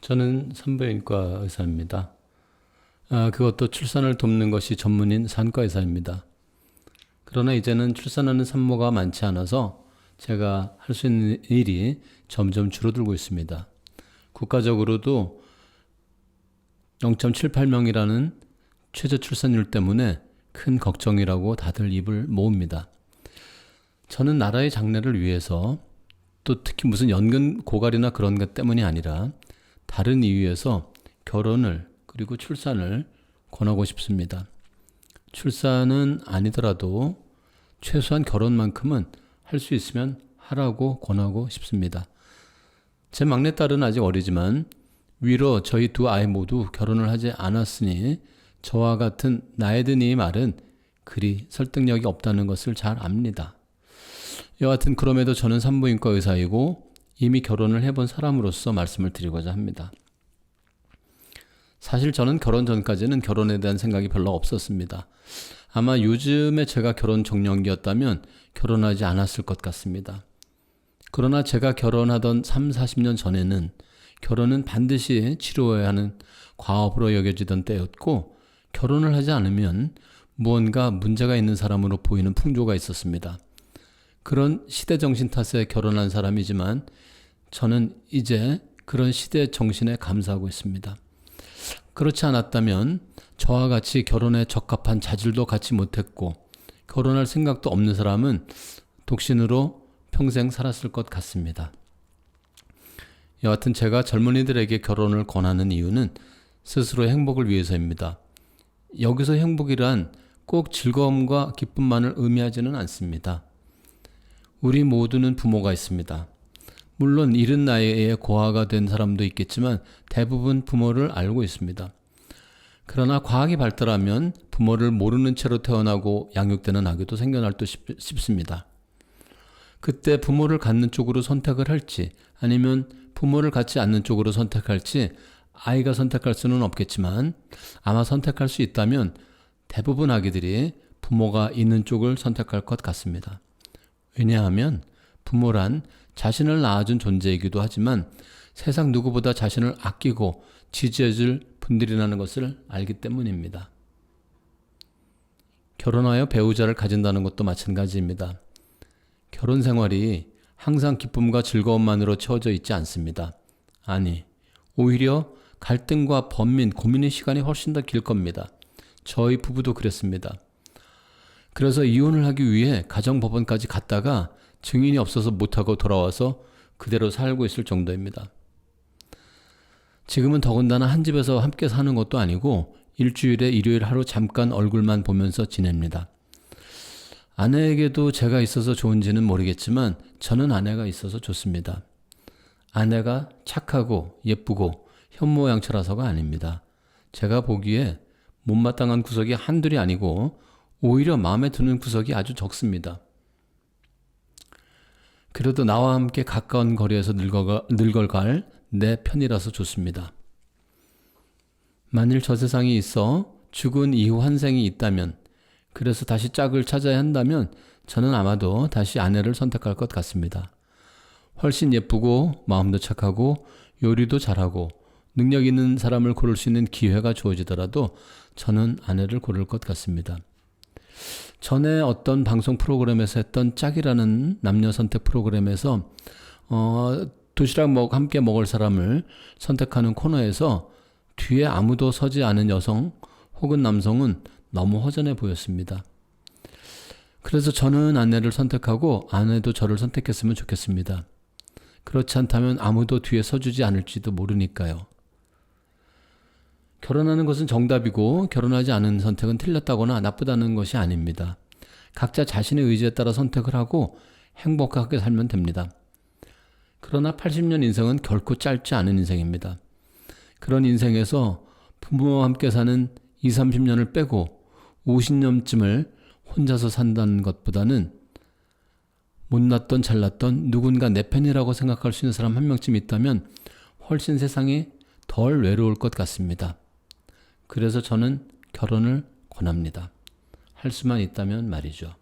저는 산부인과 의사입니다. 그것도 출산을 돕는 것이 전문인 산과 의사입니다. 그러나 이제는 출산하는 산모가 많지 않아서 제가 할 수 있는 일이 점점 줄어들고 있습니다. 국가적으로도 0.78명이라는 최저 출산율 때문에 큰 걱정이라고 다들 입을 모읍니다. 저는 나라의 장래를 위해서, 또 특히 무슨 연금 고갈이나 그런 것 때문이 아니라 다른 이유에서 결혼을 그리고 출산을 권하고 싶습니다. 출산은 아니더라도 최소한 결혼만큼은 할 수 있으면 하라고 권하고 싶습니다. 제 막내딸은 아직 어리지만 위로 저희 두 아이 모두 결혼을 하지 않았으니 저와 같은 나이 든 이 말은 그리 설득력이 없다는 것을 잘 압니다. 여하튼 그럼에도 저는 산부인과 의사이고 이미 결혼을 해본 사람으로서 말씀을 드리고자 합니다. 사실 저는 결혼 전까지는 결혼에 대한 생각이 별로 없었습니다. 아마 요즘에 제가 결혼 적령기였다면 결혼하지 않았을 것 같습니다. 그러나 제가 결혼하던 3, 40년 전에는 결혼은 반드시 치루어야 하는 과업으로 여겨지던 때였고, 결혼을 하지 않으면 무언가 문제가 있는 사람으로 보이는 풍조가 있었습니다. 그런 시대 정신 탓에 결혼한 사람이지만 저는 이제 그런 시대 정신에 감사하고 있습니다. 그렇지 않았다면 저와 같이 결혼에 적합한 자질도 갖지 못했고 결혼할 생각도 없는 사람은 독신으로 평생 살았을 것 같습니다. 여하튼 제가 젊은이들에게 결혼을 권하는 이유는 스스로의 행복을 위해서입니다. 여기서 행복이란 꼭 즐거움과 기쁨만을 의미하지는 않습니다. 우리 모두는 부모가 있습니다. 물론 이른 나이에 고아가 된 사람도 있겠지만 대부분 부모를 알고 있습니다. 그러나 과학이 발달하면 부모를 모르는 채로 태어나고 양육되는 아기도 생겨날 듯 싶습니다. 그때 부모를 갖는 쪽으로 선택을 할지 아니면 부모를 갖지 않는 쪽으로 선택할지 아이가 선택할 수는 없겠지만 아마 선택할 수 있다면 대부분 아기들이 부모가 있는 쪽을 선택할 것 같습니다. 왜냐하면 부모란 자신을 낳아준 존재이기도 하지만 세상 누구보다 자신을 아끼고 지지해줄 분들이라는 것을 알기 때문입니다. 결혼하여 배우자를 가진다는 것도 마찬가지입니다. 결혼 생활이 항상 기쁨과 즐거움만으로 채워져 있지 않습니다. 아니, 오히려 갈등과 번민, 고민의 시간이 훨씬 더 길 겁니다. 저희 부부도 그랬습니다. 그래서 이혼을 하기 위해 가정법원까지 갔다가 증인이 없어서 못하고 돌아와서 그대로 살고 있을 정도입니다. 지금은 더군다나 한 집에서 함께 사는 것도 아니고 일주일에 일요일 하루 잠깐 얼굴만 보면서 지냅니다. 아내에게도 제가 있어서 좋은지는 모르겠지만 저는 아내가 있어서 좋습니다. 아내가 착하고 예쁘고 현모양처라서가 아닙니다. 제가 보기에 못마땅한 구석이 한둘이 아니고 오히려 마음에 드는 구석이 아주 적습니다. 그래도 나와 함께 가까운 거리에서 늙어갈 내 편이라서 좋습니다. 만일 저 세상에 있어 죽은 이후 한 생이 있다면, 그래서 다시 짝을 찾아야 한다면 저는 아마도 다시 아내를 선택할 것 같습니다. 훨씬 예쁘고 마음도 착하고 요리도 잘하고 능력 있는 사람을 고를 수 있는 기회가 주어지더라도 저는 아내를 고를 것 같습니다. 전에 어떤 방송 프로그램에서 했던 짝이라는 남녀 선택 프로그램에서 도시락 함께 먹을 사람을 선택하는 코너에서 뒤에 아무도 서지 않은 여성 혹은 남성은 너무 허전해 보였습니다. 그래서 저는 아내를 선택하고 아내도 저를 선택했으면 좋겠습니다. 그렇지 않다면 아무도 뒤에 서주지 않을지도 모르니까요. 결혼하는 것은 정답이고 결혼하지 않은 선택은 틀렸다거나 나쁘다는 것이 아닙니다. 각자 자신의 의지에 따라 선택을 하고 행복하게 살면 됩니다. 그러나 80년 인생은 결코 짧지 않은 인생입니다. 그런 인생에서 부모와 함께 사는 20, 30년을 빼고 50년쯤을 혼자서 산다는 것보다는 못났던 잘났던 누군가 내 편이라고 생각할 수 있는 사람 한 명쯤 있다면 훨씬 세상이 덜 외로울 것 같습니다. 그래서 저는 결혼을 권합니다. 할 수만 있다면 말이죠.